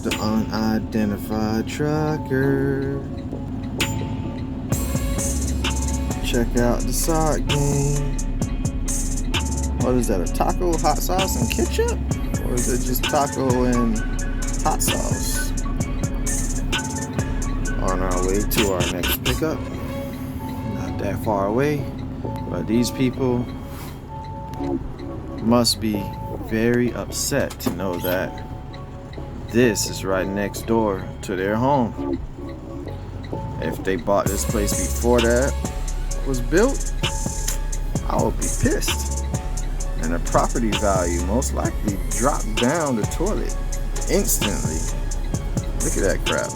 The Unidentified Trucker. Check out the side game. What is that, a taco, hot sauce, and ketchup? Or is it just taco and hot sauce? On our way to our next pickup. Not that far away, but these people must be very upset to know that this is right next door to their home. If they bought this place before that was built, I would be pissed. And the property value most likely dropped down the toilet instantly. Look at that crap.